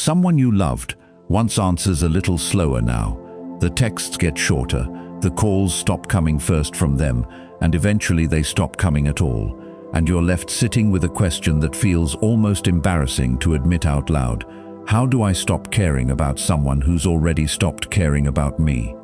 Someone you loved once answers a little slower now. The texts get shorter, the calls stop coming first from them, and eventually they stop coming at all. And you're left sitting with a question that feels almost embarrassing to admit out loud. How do I stop caring about someone who's already stopped caring about me?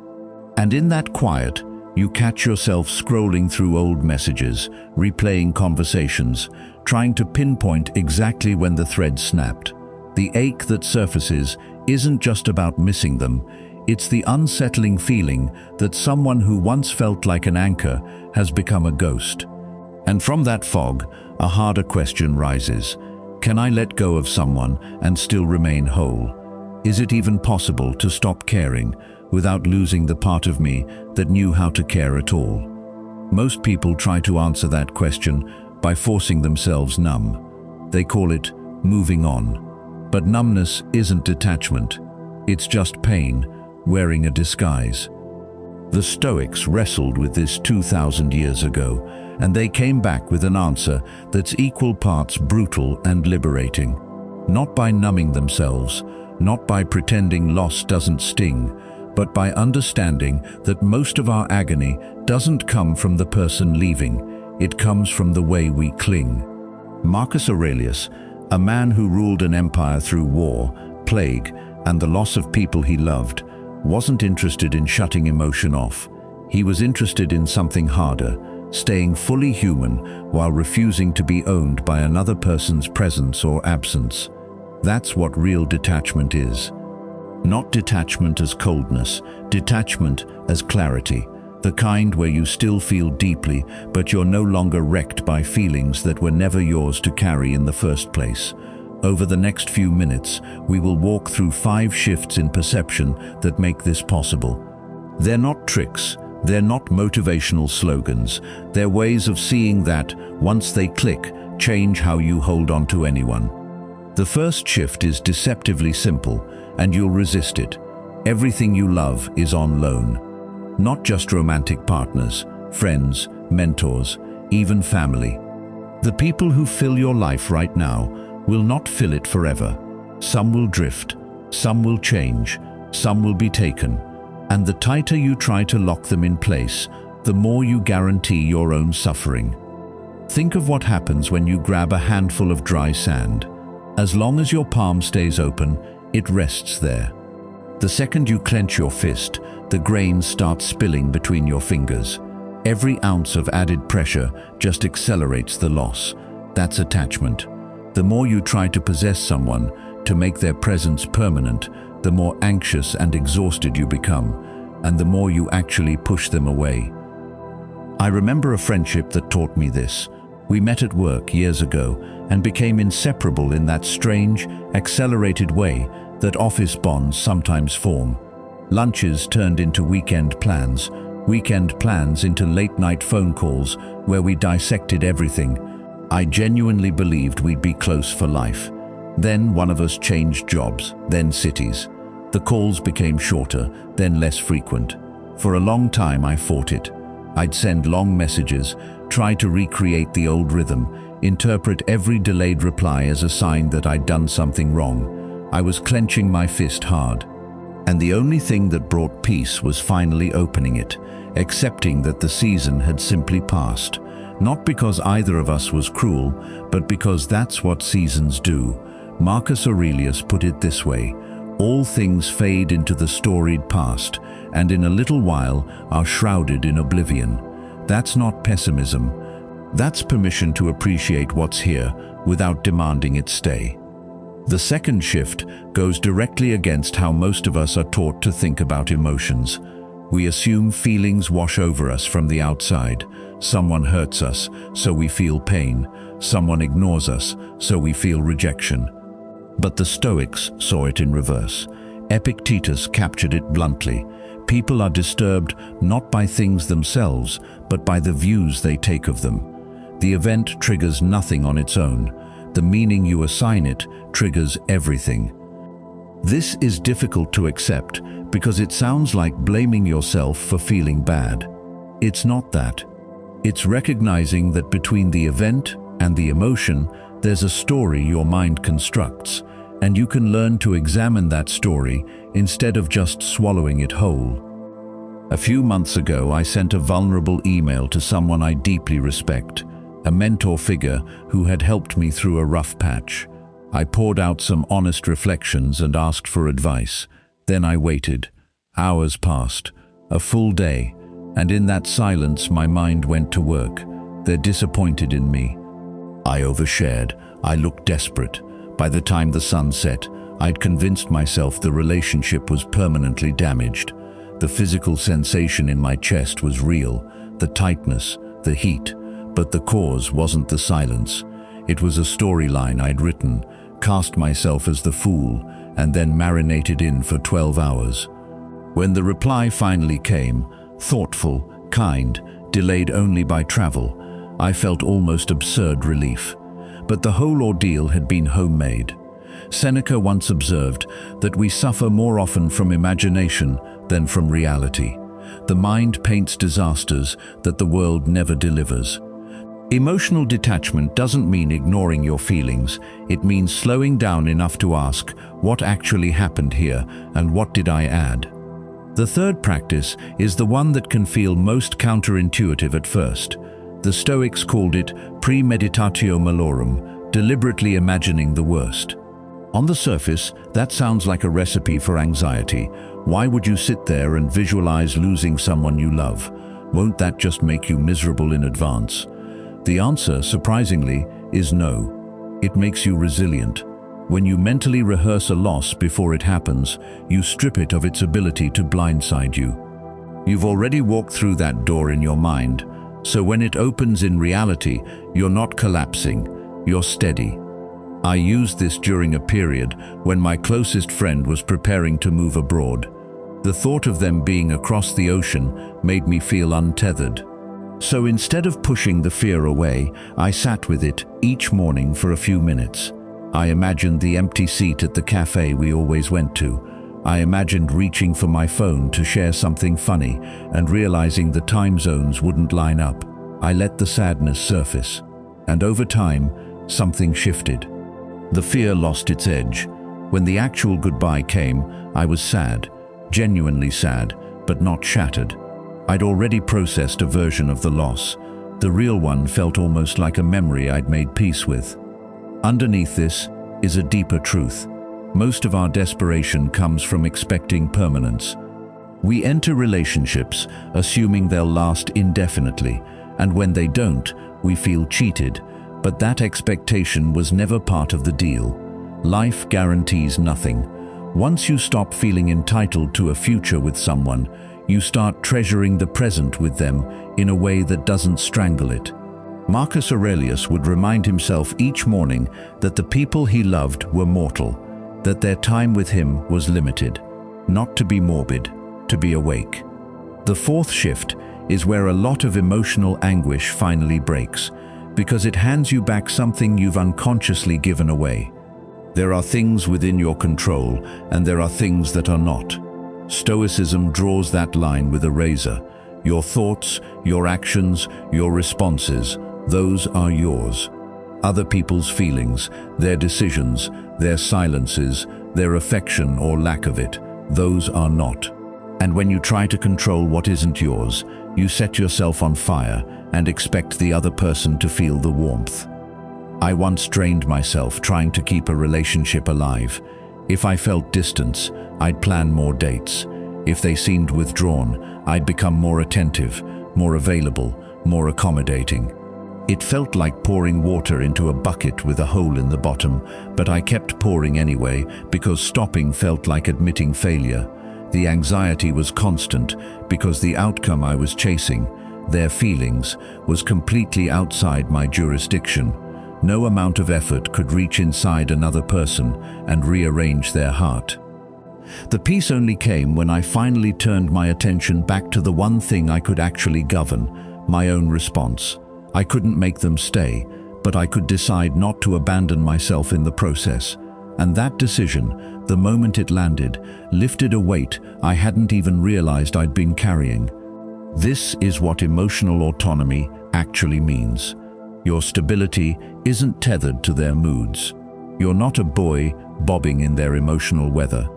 And in that quiet, you catch yourself scrolling through old messages, replaying conversations, trying to pinpoint exactly when the thread snapped. The ache that surfaces isn't just about missing them, it's the unsettling feeling that someone who once felt like an anchor has become a ghost. And from that fog, a harder question rises. Can I let go of someone and still remain whole? Is it even possible to stop caring without losing the part of me that knew how to care at all? Most people try to answer that question by forcing themselves numb. They call it moving on. But numbness isn't detachment. It's just pain wearing a disguise. The Stoics wrestled with this 2,000 years ago, and they came back with an answer that's equal parts brutal and liberating. Not by numbing themselves, not by pretending loss doesn't sting, but by understanding that most of our agony doesn't come from the person leaving, it comes from the way we cling. Marcus Aurelius, a man who ruled an empire through war, plague, and the loss of people he loved, wasn't interested in shutting emotion off. He was interested in something harder, staying fully human while refusing to be owned by another person's presence or absence. That's what real detachment is. Not detachment as coldness, detachment as clarity, the kind where you still feel deeply, but you're no longer wrecked by feelings that were never yours to carry in the first place. Over the next few minutes, we will walk through 5 shifts in perception that make this possible. They're not tricks, they're not motivational slogans, they're ways of seeing that, once they click, change how you hold on to anyone. The first shift is deceptively simple, and you'll resist it. Everything you love is on loan. Not just romantic partners, friends, mentors, even family. The people who fill your life right now will not fill it forever. Some will drift, some will change, some will be taken. And the tighter you try to lock them in place, the more you guarantee your own suffering. Think of what happens when you grab a handful of dry sand. As long as your palm stays open, it rests there. The second you clench your fist, the grains start spilling between your fingers. Every ounce of added pressure just accelerates the loss. That's attachment. The more you try to possess someone, to make their presence permanent, the more anxious and exhausted you become, and the more you actually push them away. I remember a friendship that taught me this. We met at work years ago and became inseparable in that strange, accelerated way that office bonds sometimes form. Lunches turned into weekend plans into late-night phone calls where we dissected everything. I genuinely believed we'd be close for life. Then one of us changed jobs, then cities. The calls became shorter, then less frequent. For a long time I fought it. I'd send long messages, try to recreate the old rhythm, interpret every delayed reply as a sign that I'd done something wrong. I was clenching my fist hard. And the only thing that brought peace was finally opening it, accepting that the season had simply passed. Not because either of us was cruel, but because that's what seasons do. Marcus Aurelius put it this way: all things fade into the storied past, and in a little while are shrouded in oblivion. That's not pessimism. That's permission to appreciate what's here without demanding it stay. The second shift goes directly against how most of us are taught to think about emotions. We assume feelings wash over us from the outside. Someone hurts us, so we feel pain. Someone ignores us, so we feel rejection. But the Stoics saw it in reverse. Epictetus captured it bluntly. People are disturbed not by things themselves, but by the views they take of them. The event triggers nothing on its own. The meaning you assign it triggers everything. This is difficult to accept because it sounds like blaming yourself for feeling bad. It's not that. It's recognizing that between the event and the emotion, there's a story your mind constructs, and you can learn to examine that story instead of just swallowing it whole. A few months ago, I sent a vulnerable email to someone I deeply respect, a mentor figure who had helped me through a rough patch. I poured out some honest reflections and asked for advice. Then I waited. Hours passed, a full day, and in that silence my mind went to work. They're disappointed in me. I overshared. I looked desperate. By the time the sun set, I'd convinced myself the relationship was permanently damaged. The physical sensation in my chest was real, the tightness, the heat, but the cause wasn't the silence. It was a storyline I'd written, cast myself as the fool, and then marinated in for 12 hours. When the reply finally came, thoughtful, kind, delayed only by travel, I felt almost absurd relief. But the whole ordeal had been homemade. Seneca once observed that we suffer more often from imagination than from reality. The mind paints disasters that the world never delivers. Emotional detachment doesn't mean ignoring your feelings. It means slowing down enough to ask, what actually happened here, and what did I add? The third practice is the one that can feel most counterintuitive at first. The Stoics called it premeditatio malorum, deliberately imagining the worst. On the surface, that sounds like a recipe for anxiety. Why would you sit there and visualize losing someone you love? Won't that just make you miserable in advance? The answer, surprisingly, is no. It makes you resilient. When you mentally rehearse a loss before it happens, you strip it of its ability to blindside you. You've already walked through that door in your mind, so when it opens in reality, you're not collapsing, you're steady. I used this during a period when my closest friend was preparing to move abroad. The thought of them being across the ocean made me feel untethered. So instead of pushing the fear away, I sat with it each morning for a few minutes. I imagined the empty seat at the cafe we always went to. I imagined reaching for my phone to share something funny and realizing the time zones wouldn't line up. I let the sadness surface, and over time, something shifted. The fear lost its edge. When the actual goodbye came, I was sad, genuinely sad, but not shattered. I'd already processed a version of the loss. The real one felt almost like a memory I'd made peace with. Underneath this is a deeper truth. Most of our desperation comes from expecting permanence. We enter relationships assuming they'll last indefinitely, and when they don't, we feel cheated. But that expectation was never part of the deal. Life guarantees nothing. Once you stop feeling entitled to a future with someone, you start treasuring the present with them in a way that doesn't strangle it. Marcus Aurelius would remind himself each morning that the people he loved were mortal, that their time with him was limited, not to be morbid, to be awake. The fourth shift is where a lot of emotional anguish finally breaks, because it hands you back something you've unconsciously given away. There are things within your control, and there are things that are not. Stoicism draws that line with a razor. Your thoughts, your actions, your responses, those are yours. Other people's feelings, their decisions, their silences, their affection or lack of it, those are not. And when you try to control what isn't yours, you set yourself on fire and expect the other person to feel the warmth. I once drained myself trying to keep a relationship alive. If I felt distance, I'd plan more dates. If they seemed withdrawn, I'd become more attentive, more available, more accommodating. It felt like pouring water into a bucket with a hole in the bottom, but I kept pouring anyway because stopping felt like admitting failure. The anxiety was constant because the outcome I was chasing, their feelings, was completely outside my jurisdiction. No amount of effort could reach inside another person and rearrange their heart. The peace only came when I finally turned my attention back to the one thing I could actually govern, my own response. I couldn't make them stay, but I could decide not to abandon myself in the process. And that decision, the moment it landed, lifted a weight I hadn't even realized I'd been carrying. This is what emotional autonomy actually means. Your stability isn't tethered to their moods. You're not a buoy bobbing in their emotional weather.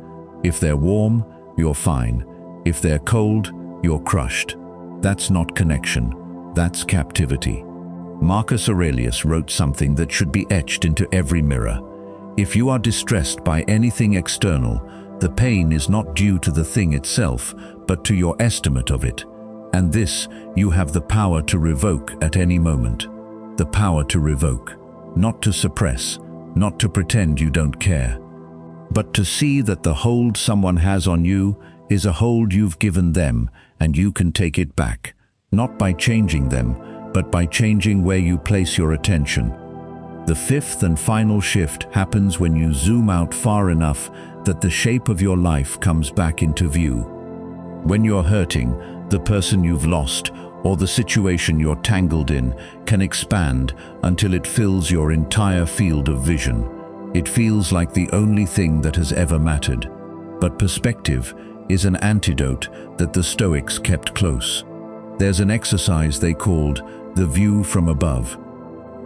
If they're warm, you're fine. If they're cold, you're crushed. That's not connection. That's captivity. Marcus Aurelius wrote something that should be etched into every mirror. If you are distressed by anything external, the pain is not due to the thing itself, but to your estimate of it. And this you have the power to revoke at any moment. The power to revoke, not to suppress, not to pretend you don't care, but to see that the hold someone has on you is a hold you've given them, and you can take it back, not by changing them, but by changing where you place your attention. The fifth and final shift happens when you zoom out far enough that the shape of your life comes back into view. When you're hurting, the person you've lost or the situation you're tangled in can expand until it fills your entire field of vision. It feels like the only thing that has ever mattered. But perspective is an antidote that the Stoics kept close. There's an exercise they called the view from above.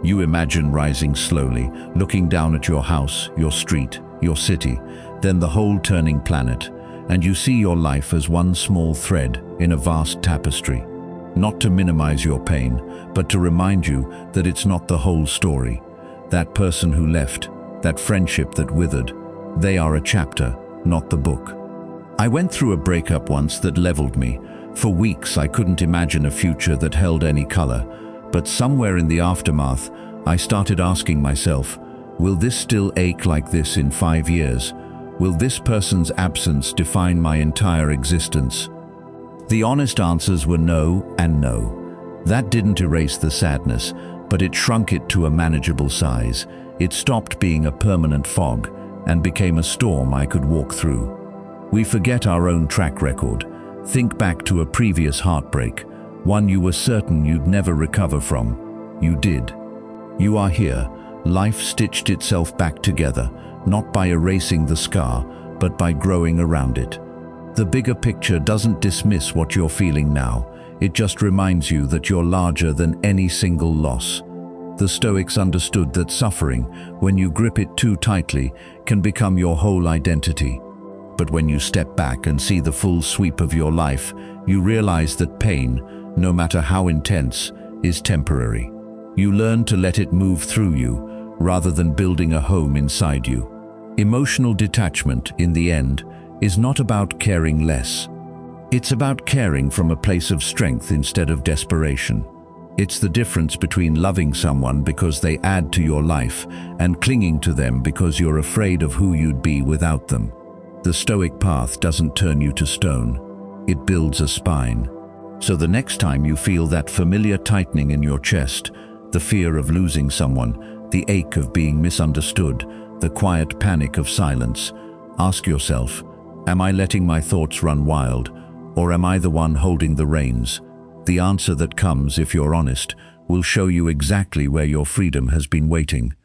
You imagine rising slowly, looking down at your house, your street, your city, then the whole turning planet, and you see your life as one small thread in a vast tapestry. Not to minimize your pain, but to remind you that it's not the whole story. That person who left, that friendship that withered, they are a chapter, not the book. I went through a breakup once that leveled me. For weeks I couldn't imagine a future that held any color, but somewhere in the aftermath, I started asking myself, will this still ache like this in 5 years? Will this person's absence define my entire existence? The honest answers were no and no. That didn't erase the sadness, but it shrunk it to a manageable size. It stopped being a permanent fog and became a storm I could walk through. We forget our own track record. Think back to a previous heartbreak, one you were certain you'd never recover from. You did. You are here. Life stitched itself back together, not by erasing the scar, but by growing around it. The bigger picture doesn't dismiss what you're feeling now. It just reminds you that you're larger than any single loss. The Stoics understood that suffering, when you grip it too tightly, can become your whole identity. But when you step back and see the full sweep of your life, you realize that pain, no matter how intense, is temporary. You learn to let it move through you, rather than building a home inside you. Emotional detachment, in the end, is not about caring less. It's about caring from a place of strength instead of desperation. It's the difference between loving someone because they add to your life and clinging to them because you're afraid of who you'd be without them. The Stoic path doesn't turn you to stone. It builds a spine. So the next time you feel that familiar tightening in your chest, the fear of losing someone, the ache of being misunderstood, the quiet panic of silence, ask yourself, am I letting my thoughts run wild, or am I the one holding the reins? The answer that comes, if you're honest, will show you exactly where your freedom has been waiting.